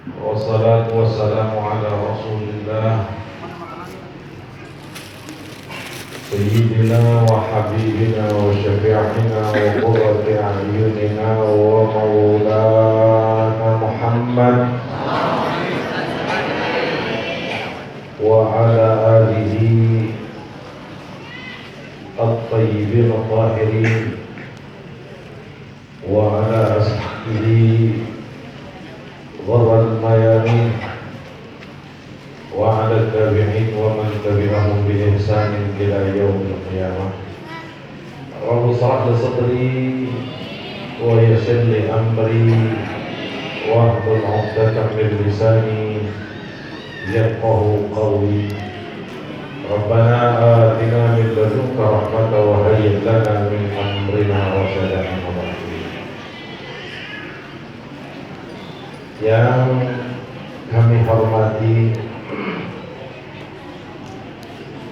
والصلاة والسلام على رسول الله سيدنا وحبيبنا وشفيعنا وقرة أعيننا ومولانا محمد وعلى آله الطيبين الطاهرين وعلى أصحابه غر الميامين وعلى التابعين ومن تبعهم بإحسان إلى يوم القيامة. رب اشرح لي صدري ويسر لي أمري واحلل عقدة من لساني يفقه قولي. ربنا آتنا من لدنك رحمة وهيئ لنا من أمرنا رشدا. Yang kami hormati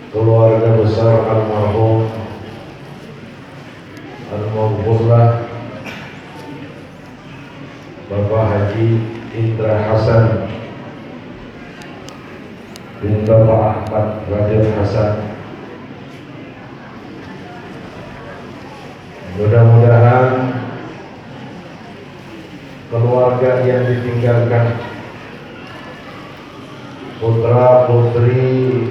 keluarga besar almarhum Al-Maghfurlah Bapak Haji Indra Hasan bin Bapak Ahmad Raja Hasan, mudah-mudahan keluarga yang ditinggalkan, putra putri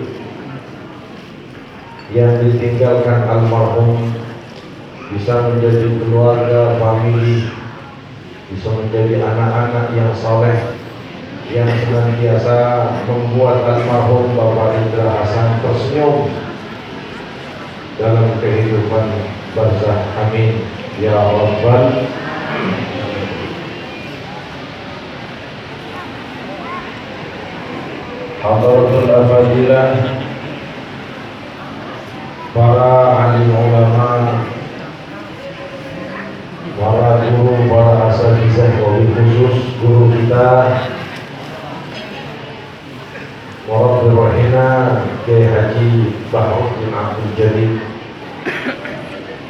yang ditinggalkan almarhum bisa menjadi keluarga, famili, bisa menjadi anak-anak yang saleh yang senantiasa membuat almarhum Bapak Indra Hasan tersenyum dalam kehidupan barzakh. Amin ya rabbal. Hadratul Afadilah, para alim ulama, para guru, para asatizah, wabil khusus guru kita Warabbil Rahina Kiai Haji Bahruddin Abdul Jalil,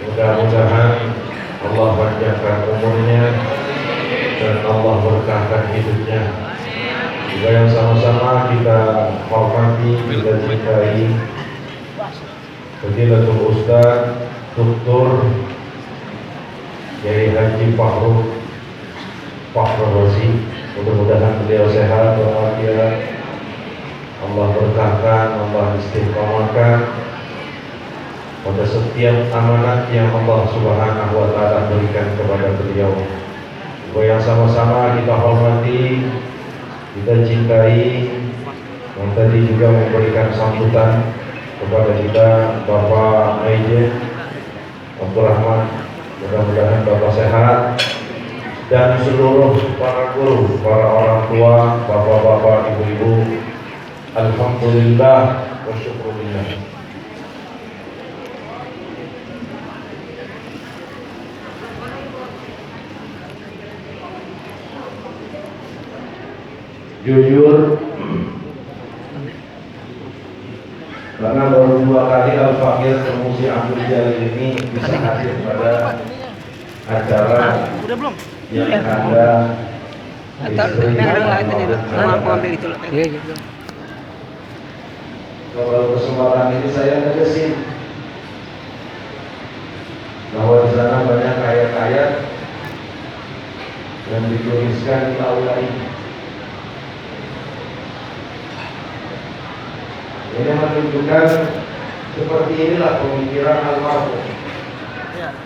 mudah-mudahan Allah panjangkan umurnya dan Allah berkahkan hidupnya. Juga yang sama-sama kita hormati, kita cintai Fadilatul Ustaz Dr. Kiai Haji Fakhrul Razi. Mudah-mudahan beliau sehat walafiat, Allah berkahkan, Allah istiqomahkan pada setiap amanat yang Allah Subhanahu wa taala berikan kepada beliau. Juga yang sama-sama kita hormati, kita cintai, yang tadi juga memberikan sambutan kepada kita Bapak Aije Abdul Rahman. Mudah-mudahan Bapak sehat, dan seluruh para guru, para orang tua, bapak-bapak, ibu-ibu, alhamdulillah wa syukurillah. Jujur, karena baru 2 kali Al-Fakir Musi Abdul Jalil ini bisa hadir pada acara yang ada istri kalau kesempatan ini saya ngejesin bahwa di sana banyak ayat-ayat yang dituliskan di aula ini. Ini menunjukkan seperti inilah pemikiran almarhum. Ya.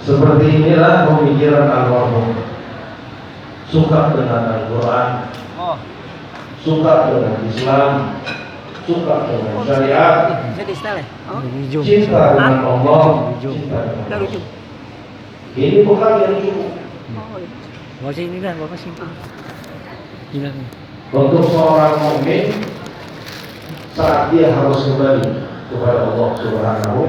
Seperti inilah pemikiran almarhum. Suka dengan Al-Quran, suka dengan Islam, suka dengan syariat, cinta dengan Allah, cinta dengan Allah. Ini bukan yang cukup. Ini kan Bapak simpan. Untuk seorang mukmin saat dia harus kembali kepada Allah Subhanahu.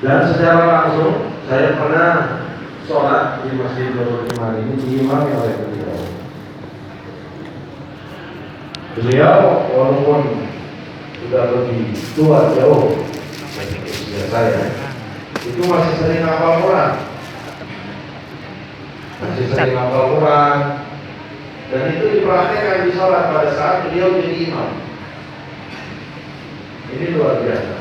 Dan secara langsung saya pernah sholat di Masjid Nurul Iman ini diimami oleh beliau. Beliau walaupun sudah lebih tua jauh usia saya itu masih sering hafal Quran, dan itu dipraktekkan di sholat pada saat beliau jadi imam. Ini luar biasa.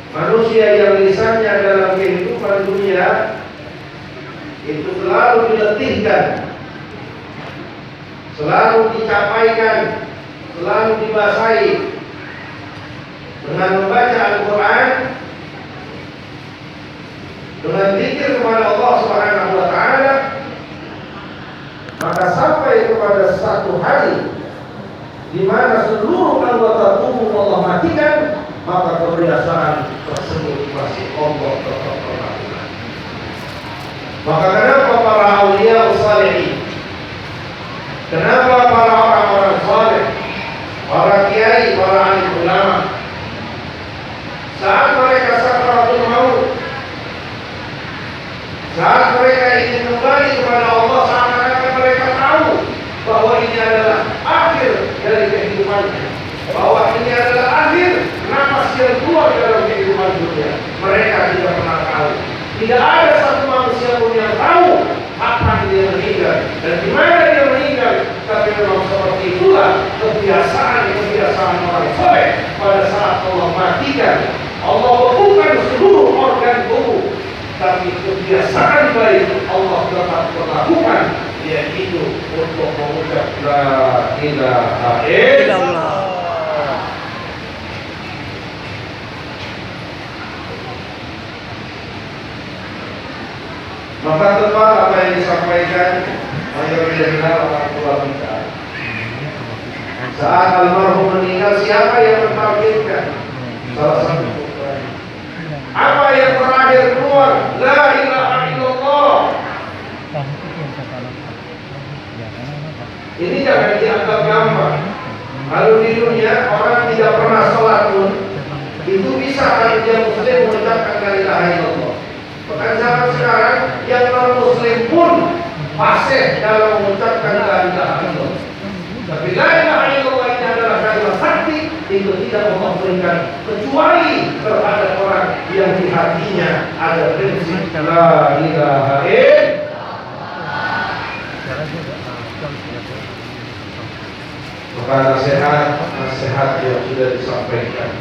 Manusia yang lisannya dalam kehidupan dunia itu selalu diletihkan, selalu dicapaikan, selalu dibasahi dengan membaca Al-Quran, dengan zikir kepada Allah Subhanahu wa Ta'ala, maka sampai kepada satu hari di mana seluruh anggota tubuh Allah matikan, maka kebiasaan tersebut masih Allah tetap melakukan. Maka kenapa para aulia salihin, kenapa para orang-orang saleh, para kiai, para alim ulama, saat mereka sakaratul maut, saat mereka ingin kembali kepada Allah, seakan-akan mereka tahu bahwa ini adalah akhir dari kehidupannya, bahwa ini adalah akhir napas yang keluar dalam kehidupan dunia. Mereka tidak pernah tahu. Tidak ada satu manusia pun yang tahu kapan dia meninggal dan di mana dia meninggal. Tapi memang seperti itulah kebiasaan orang soleh. Pada saat Allah matikan, Allah bekukan seluruh organ tubuh, tapi kebiasaan baik Allah tetap melakukan, yaitu untuk mengucap la ilaha illallah. Maka tepat apa yang disampaikan mayoritas orang tua kita. Saat almarhum meninggal, siapa yang mentargetkan? Salah satu putra. Apa yang terakhir keluar? La ilaha illallah. Ini jangan dianggap gampang. Kalau di dunia orang tidak pernah sholat pun, itu bisa kalau dia muslim mengucapkan la ilaha illallah. Bahkan zaman sekarang yang non muslim pun fasih dalam mengucapkan la ilaha illallah. Tapi la ilaha illallah ini adalah kalimat sakti, itu tidak Allah berikan kecuali terhadap orang yang di hatinya ada prinsip la ilaha illallah. Maka nasihat yang sudah disampaikan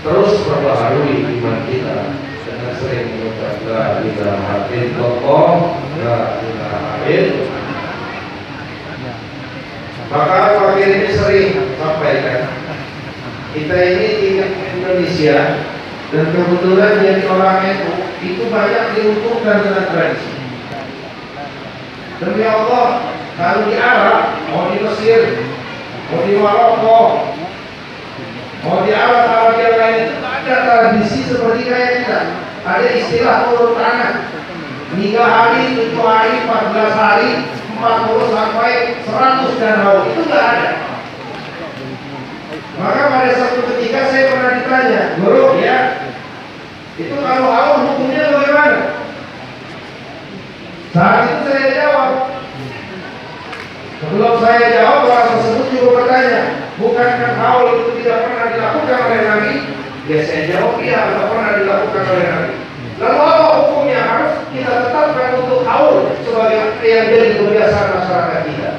terus perbaharui iman kita dengan sering mengucap la ilaha illallah, la ilaha illallah. Maka fakir ini sering sampaikan, kita ini tinggal di Indonesia dan kebetulan jadi orang itu banyak diuntungkan dengan tradisi. Demi Allah, kalau di Arab, mau di Mesir, mau di Maroko, mau di Arab yang lain itu ada tradisi seperti kayak kita. Ada istilah turun tangan 3 hari, 7 hari, 14 hari, 40 sampai 100 dan haul. Itu nggak ada. Maka pada satu ketika saya pernah ditanya, guru ya, itu kalau haul hukumnya bagaimana? Saat itu saya jawab. Sebelum saya jawab, orang tersebut juga bertanya, bukankah haul itu tidak pernah dilakukan oleh Nabi? Ya saya jawab, iya, tidak pernah dilakukan oleh Nabi. Lalu apa hukumnya? Harus kita tetapkan untuk haul sebagai yang jadi kebiasaan masyarakat kita.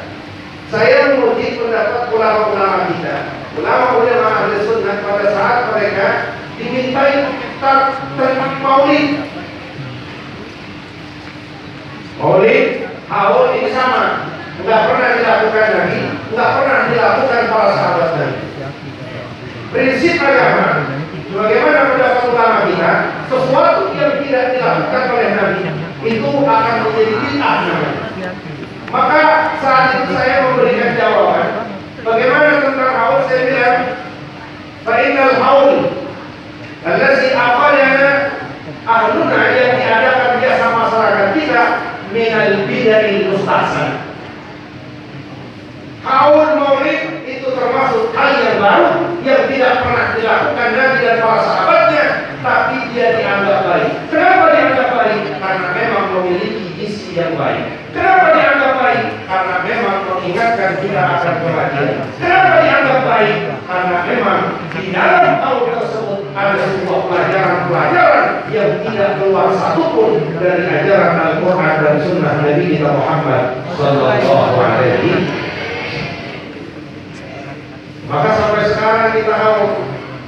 Saya mengutip pendapat ulama-ulama kita, ulama-ulama ahli sunnah pada saat mereka dimintai tentang maulid. Maulid, haul ini sama. Tidak pernah dilakukan Nabi, tidak pernah dilakukan para sahabat Nabi. Prinsip agama, sebagaimana pendapat ulama kita, sesuatu yang tidak dilakukan oleh Nabi itu akan menjadi bid'ah namanya. Maka saat itu saya memberikan jawaban, bagaimana tentang haul? Saya bilang, fa'innal haul allazi aqalana ahluna yang diadakan biasa masyarakat kita minal bid'ahil mustahsan. Haul maulid itu termasuk hal yang baru yang tidak pernah dilakukan Nabi dan para sahabatnya, tapi dia dianggap baik. Kenapa dianggap baik? Karena memang memiliki isi yang baik. Kenapa dianggap baik? Karena memang memiliki mengingatkan kita akan kebahagiaan. Kenapa dianggap baik? Karena memang di dalam tahun tersebut ada sebuah pelajaran-pelajaran yang tidak keluar satupun dari ajaran Al-Quran dan Sunnah Nabi kita Muhammad Sallallahu Alaihi. Maka sampai sekarang kita tahu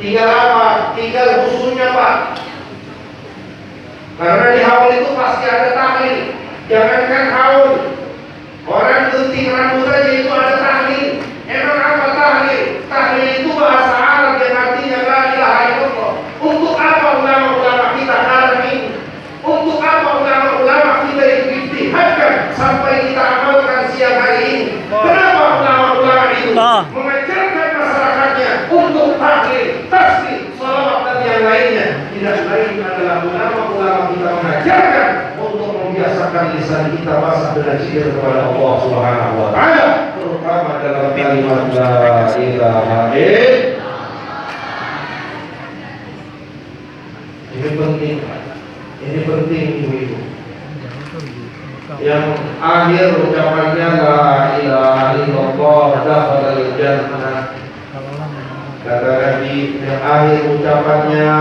tinggal apa? Tinggal hususnya Pak. Karena di haul itu pasti ada tahlil. Jangankan haul, orang gunting rambut aja itu ada tahlil. Emang apa tahlil? Tahlil itu bahasa Arab yang artinya la ilaha illallah. Untuk apa ulama-ulama kita sekarang ini? Untuk apa ulama-ulama kita itu ijtihadkan sampai kita amalkan siang hari ini? Kenapa ulama-ulama itu mengajarkan masyarakatnya untuk tahlil, tasbih, salawat dan yang lainnya? Tidak lain adalah ulama-ulama kita mengajarkan untuk membiasakan lisan kita basah dengan zikir kepada Allah Subhanahu wa taala, terutama dalam kalimat la ilaha illallah. Ini penting, ibu-ibu. Yang akhir ucapannya la ilaha illallah dakhalal jannah. Kata Nabi, yang akhir ucapannya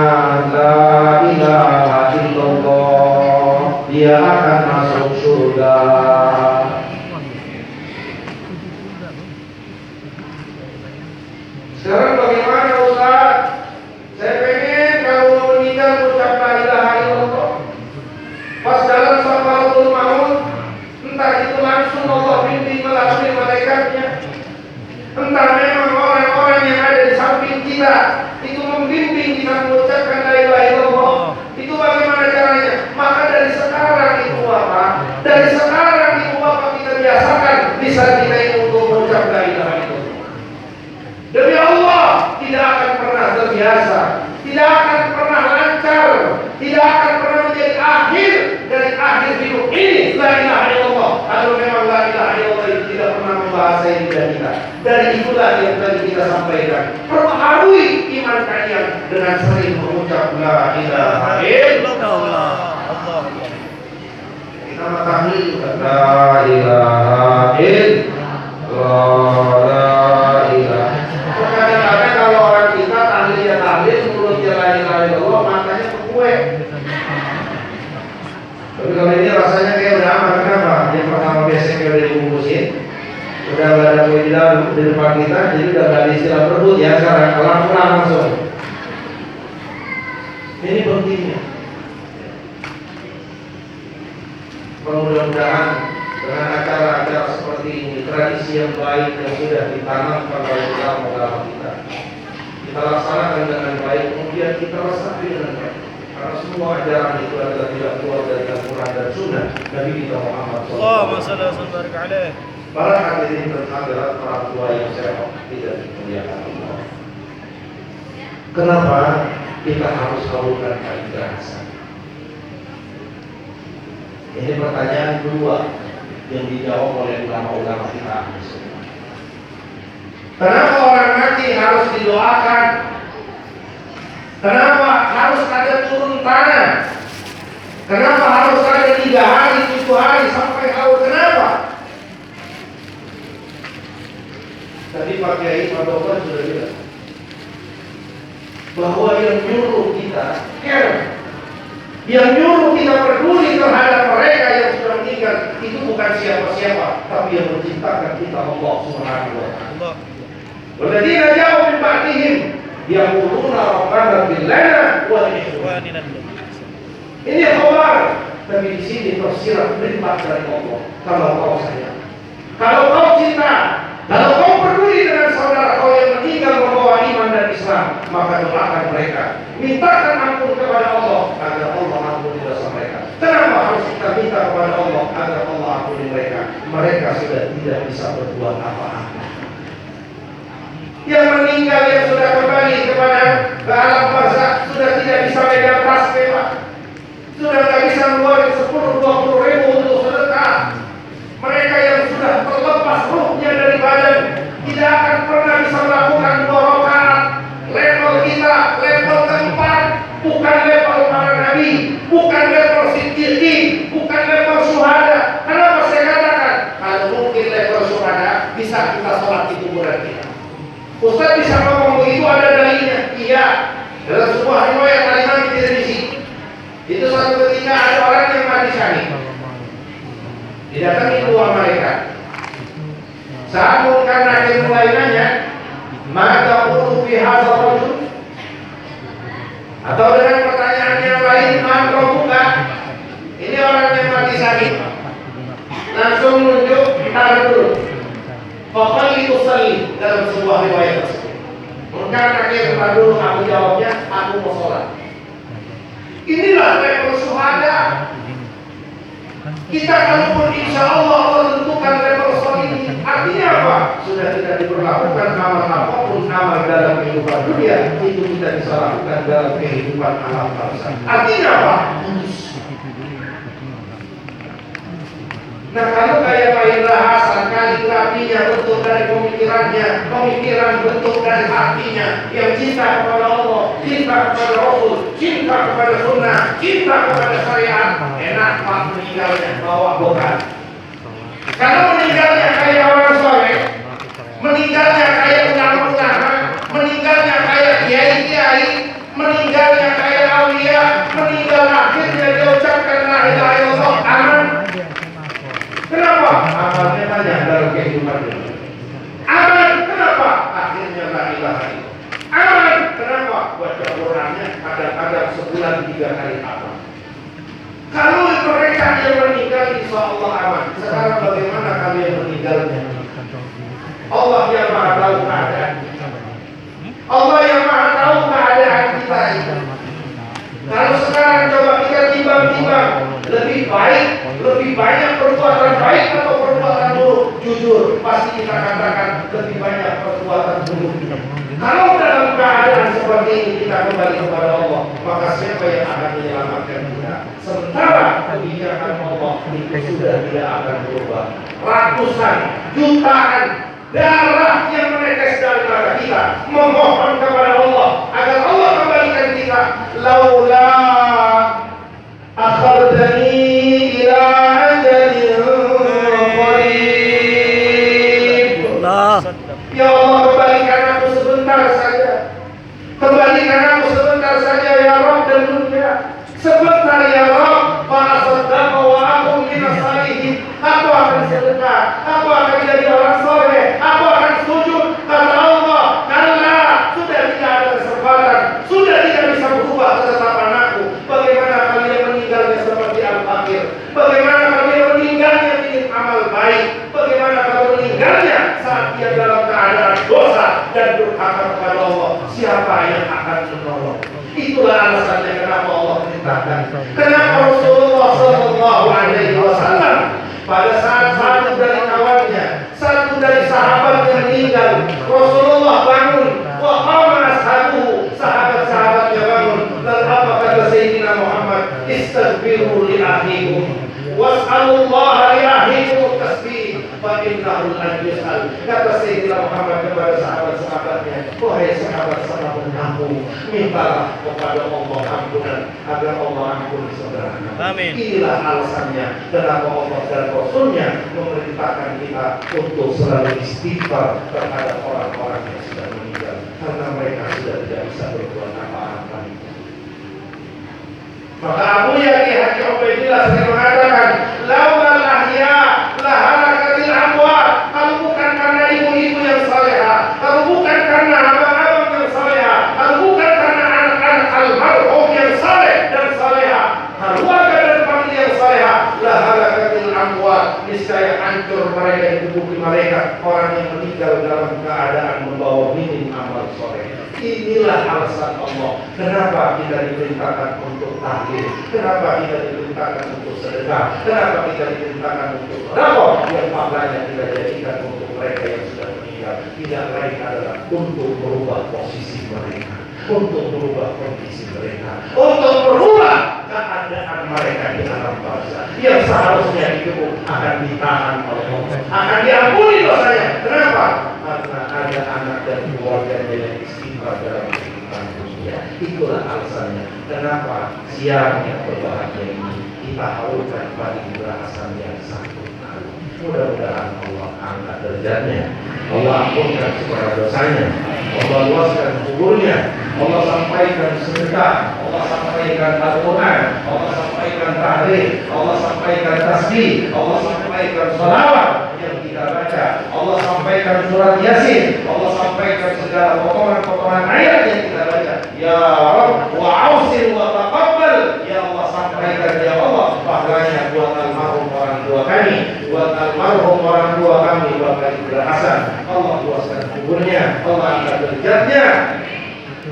la ilaha illallah, dia akan masuk surga. Sekarang bagaimana Ustaz? Saya pengen kalau meninggal ucap la ilaha illallah. Pas dalam sakaratul maut, entah itu langsung Allah bimbing melalui malaikatnya, entah memang orang-orang yang ada di samping kita itu membimbing kita mengucapkan la ilaha illallah. Itu bagaimana caranya? Maka dari sekarang itu apa? Dari sekarang itu apa kita biasakan lisan kita ini untuk mengucap la ilaha illallah. Demi Allah, tidak akan pernah terbiasa, tidak akan pernah lancar, tidak akan pernah menjadi akhir dari akhir hidup ini la ilaha illallah. Kalau memang la ilaha illallah itu tidak pernah membahasai lidah kita. Dari itulah yang tadi kita sampaikan, perbaharui iman kalian dengan sering mengucap la ilaha illallah. Kita tahlil juga la ilaha illallah, la ilaha. Kadang-kadang kalau orang kita tahlil mulutnya la ilaha illallah, matanya ke kue. Tapi kalau ini rasanya kayak udah aman. Kenapa? Yang pertama besek udah dibungkusin, udah ada kue di dalam di depan kita, jadi udah gak ada istilah berebut ya sekarang. Pelan-pelan langsung. Ini pentingnya. Mudah-mudahan dengan acara-acara seperti ini, tradisi yang baik yang sudah ditanamkan oleh ulama kita laksanakan dengan baik, kemudian kita resapi dengan baik. Karena semua ajaran itu adalah tidak keluar dari Al-Quran dan Sunnah Nabi kita Muhammad SAW. Para hadirin dan hadirat, para tua yang saya hormati dan dimuliakan Allah. Kenapa kita harus melakukan kaidah hasan? Ini pertanyaan kedua yang dijawab oleh ulama-ulama kita. Kenapa orang mati harus didoakan? Kenapa harus ada turun tangan? Kenapa harus ada 3 hari, 7 hari sampai haul? Kenapa? Tadi Pak Kiai Pak Dokter sudah bilang bahwa yang nyuruh kita yang nyuruh kita peduli terhadap mereka yang sudah meninggal itu bukan siapa-siapa, tapi yang menciptakan kita, Allah Subhanahu wa taala. Walladzina ja'u min ba'dihim yaquluna rabbana ighfir lana wa li ikhwanina. Ini khabar, tapi di sini tersirat perintah dari Allah. Kalau kau sayang, kalau kau cinta, kalau kau peduli dengan saudara kau yang meninggal membawa iman dan Islam, maka doakan mereka, mintakan ampun kepada Allah agar Allah ampuni dosa mereka. Kenapa harus kita minta kepada Allah agar Allah ampuni mereka? Mereka sudah tidak bisa berbuat apa-apa. Yang meninggal yang sudah kembali kepada alam barzakh sudah tidak bisa megang tasbih, Pak. Sudah tidak bisa mengeluarkan 10-20 ribu untuk sedekah. Mereka yang sudah terlepas ruhnya dari badan tidak akan pernah bisa melakukan 2 rakaat. Level kita, level keempat, bukan level para nabi, bukan level siddiqin, bukan level syuhada. Kenapa saya katakan? Kalau mungkin level syuhada sholat di kuburan kita. Ustaz bisa ngomong begitu, ada dalilnya? Iya. Dalam sebuah riwayat Al-Imam Tirmizi, itu suatu ketika ada orang yang mati syahid. Didatangi dua malaikat. Saat Munkar Nakir mulai nanya, maka taqulu fi hadzal rajul? Atau dengan pertanyaan yang lain, man rabbuka? Ini orang yang mati syahid. Langsung menunjuk, taruh dulu. Fakali tusalli dalam sebuah riwayat tersebut. Munkar Nakir dulu, aku jawabnya, aku mau sholat. Inilah level syuhada. Kita kalaupun insya Allah tentukan level sholat ini, artinya apa? Sudah tidak diperlakukan amal apapun, amal dalam kehidupan dunia itu kita bisa lakukan dalam kehidupan alam bangsa. Artinya apa? Nah, kalau kayak Pak Indra Hasan, kaligrafinya bentuk dari pemikirannya, pemikiran bentuk dari hatinya, yang cinta kepada Allah, cinta kepada Rasul, cinta kepada Sunnah, cinta kepada syariat, enak Pak meninggalnya bawa bekal. Kalau meninggalnya kayak orang soleh, meninggalnya kayak ulama-ulama, meninggalnya kayak kiai-kiai, meninggalnya kayak aulia, meninggal akhirnya dia ucapkan la ilaha illallah, aman. Kenapa? Amalnya banyak dalam kehidupan dunia. Aman, kenapa? Akhirnya la ilaha illallah. Aman, kenapa? Baca Qurannya kadang-kadang sebulan 3 kali aman. Kalau mereka yang meninggal, insya Allah aman. Sekarang bagaimana kalian meninggalnya? Allah yang maha tahu keadaan. Allah yang maha tahu keadaan kita itu. Kalau sekarang coba kita timbang-timbang, lebih baik, lebih banyak perbuatan baik atau perbuatan buruk? Jujur, pasti kita katakan lebih banyak perbuatan buruk. Kalau dalam keadaan seperti ini kita kembali kepada Allah, maka siapa yang akan menyelamatkan kita? Sementara kebijakan Allah itu sudah tidak akan berubah. Ratusan, jutaan darah yang menetes dari mata kita memohon kepada Allah agar Allah kembalikan kita. Laula akhardani ila ajalin qarib. Ya Allah, kembalikan aku sebentar saja. Kembalikan aku sebentar saja ya Rabb dan dunia. Sebentar ya Rabb, fa asaddaqa wa aqum minas salihin. Aku akan sedekah, aku akan jadi orang soleh, aku akan sujud. Kata Allah, kalla, sudah tidak ada kesempatan, sudah tidak bisa berubah ketetapan aku. Bagaimana kalian meninggalnya seperti al-fakir? Bagaimana kalian meninggalnya ingin amal baik? Bagaimana kalian meninggalnya saat dia dalam keadaan dosa dan durhaka kepada Allah? Siapa yang akan menolong? Itulah alasannya kenapa Allah perintahkan. Kenapa Rasulullah Sallallahu Alaihi Wasallam pada saat satu dari kawannya, satu dari sahabatnya meninggal, Rasulullah bangun, wa qama ashabuhu, sahabat-sahabatnya bangun. Dan apa kata Sayyidina Muhammad? Istaghfiru li akhikum was'alullaha li akhikum tasbih fa innahu la yus'al. Kata Sayyidina Muhammad kepada sahabat-sahabatnya, wahai sahabat-sahabat aku, mintalah kepada Allah ampunan agar Allah ampuni saudara. Amin. Inilah alasannya kenapa Allah dan Rasulnya memerintahkan kita untuk selalu istighfar terhadap orang-orang yang sudah meninggal, karena mereka sudah tidak bisa berbuat apa-apa. Maka Abu Yaqi Haji Ubaidillah sering mengatakan, laulal ahya lahalakatil amwat. Kalau bukan karena ibu-ibu yang salehah, kalau bukan karena abang-abang yang salehah, kalau bukan karena anak-anak almarhum yang saleh dan salehah, keluarga dan famili yang salehah, lahalakatil amwat, niscaya hancur mereka, hidup mereka, orang yang meninggal dalam keadaan membawa minim amal soleh. Inilah alasan Allah kenapa kita diperintahkan untuk tahlil, kenapa kita diperintahkan untuk sedekah, kenapa kita diperintahkan untuk sedekah yang pahalanya kita jadikan untuk mereka yang sudah meninggal. Tidak lain adalah untuk merubah posisi mereka, untuk merubah kondisi mereka, untuk merubah keadaan mereka di alam bangsa yang seharusnya hidup akan ditahan oleh Allah, akan diampuni dosanya. Kenapa? Karena ada anak dan keluarganya yang istighfar dalam kehidupan dunia. Itulah alasannya kenapa siang yang berbahagia ini kita haulkan pada Indra Hasan yang satu. Mudah-mudahan Allah angkat derajatnya, Allah ampunkan segala dosanya, Allah luaskan kuburnya, Allah sampaikan sedekah, Allah sampaikan Al-Quran, Allah sampaikan tahlil, Allah sampaikan tasbih, Allah sampaikan salawat yang kita baca, Allah sampaikan surat Yasin, Allah sampaikan segala potongan-potongan ayat yang kita baca. Ya Rabb, wa'ausil wa taqabbal. Ya Allah, sampaikan ya Allah pahalanya buat almarhum orang tua kami, buat almarhum orang tua kami Bapak Ibu Hasan. Allah luaskan kuburnya, Allah angkat derajatnya,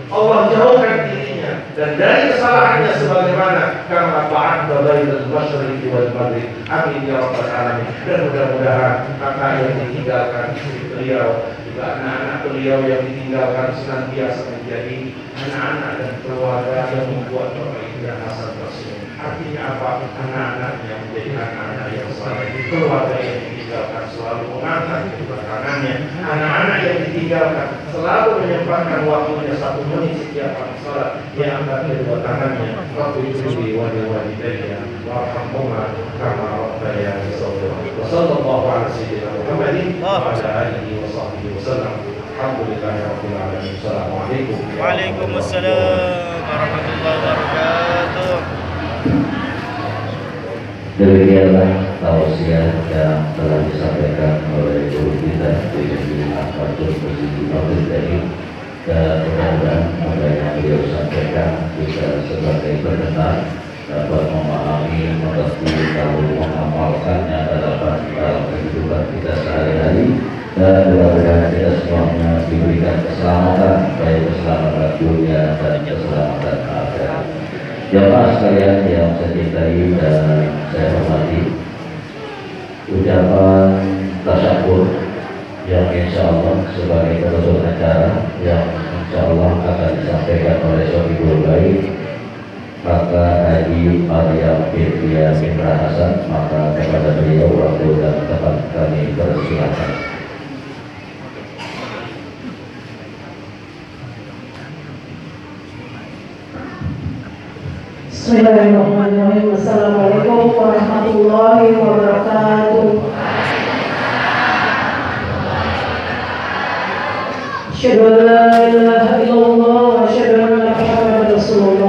Allah jauhkan dirinya dan dari kesalahannya sebagaimana kama ba'adda bainal masyriqi wal maghrib. Amin ya rabbal alamin. Dan mudah-mudahan kakak yang ditinggalkan istri beliau, juga anak-anak beliau yang ditinggalkan senantiasa menjadi anak-anak dan keluarga yang membuat Bapak Ibu Hasan tersenyum. Artinya apa? Anak-anaknya menjadi anak-anak yang saleh, keluarga yang ditinggalkan selalu mengangkat kedua tangannya, anak-anak yang ditinggalkan selalu menyempatkan waktunya 1 menit setiap kali sholat, dia angkat kedua tangannya. Rabbi ighfirli wa li walidayya warhamhuma kama rabbayani shaghira. Wassallallahu ala sayyidina Muhammadin wa ala alihi wa sahbihi wasallam. Alhamdulillahi rabbil alamin. Assalamualaikum. Waalaikumsalam warahmatullahi wabarakatuh. Demikianlah tausiah yang telah disampaikan oleh guru kita Dr. Ahmadul Musyidi Abdul Karim, dan mudah-mudahan apa yang beliau sampaikan kita sebagai pendengar dapat memahami, mengerti, lalu mengamalkannya dalam kehidupan kita sehari-hari, dan mudah-mudahan kita semuanya diberikan keselamatan, baik keselamatan dunia dan keselamatan akhirat. Jamaah sekalian yang saya cintai dan saya hormati, ucapan tasyakur yang insya Allah sebagai penutup acara yang insya Allah akan disampaikan oleh Sohibul Baik Kakak Haji Maryam Firdia Mitra Hasan, maka kepada beliau waktu dan tempat kami persilakan. Bismillahirrahmanirrahim. Assalamualaikum warahmatullahi wabarakatuh. Asyhadu an la ilaha illallah wa asyhadu anna Muhammadar Rasulullah.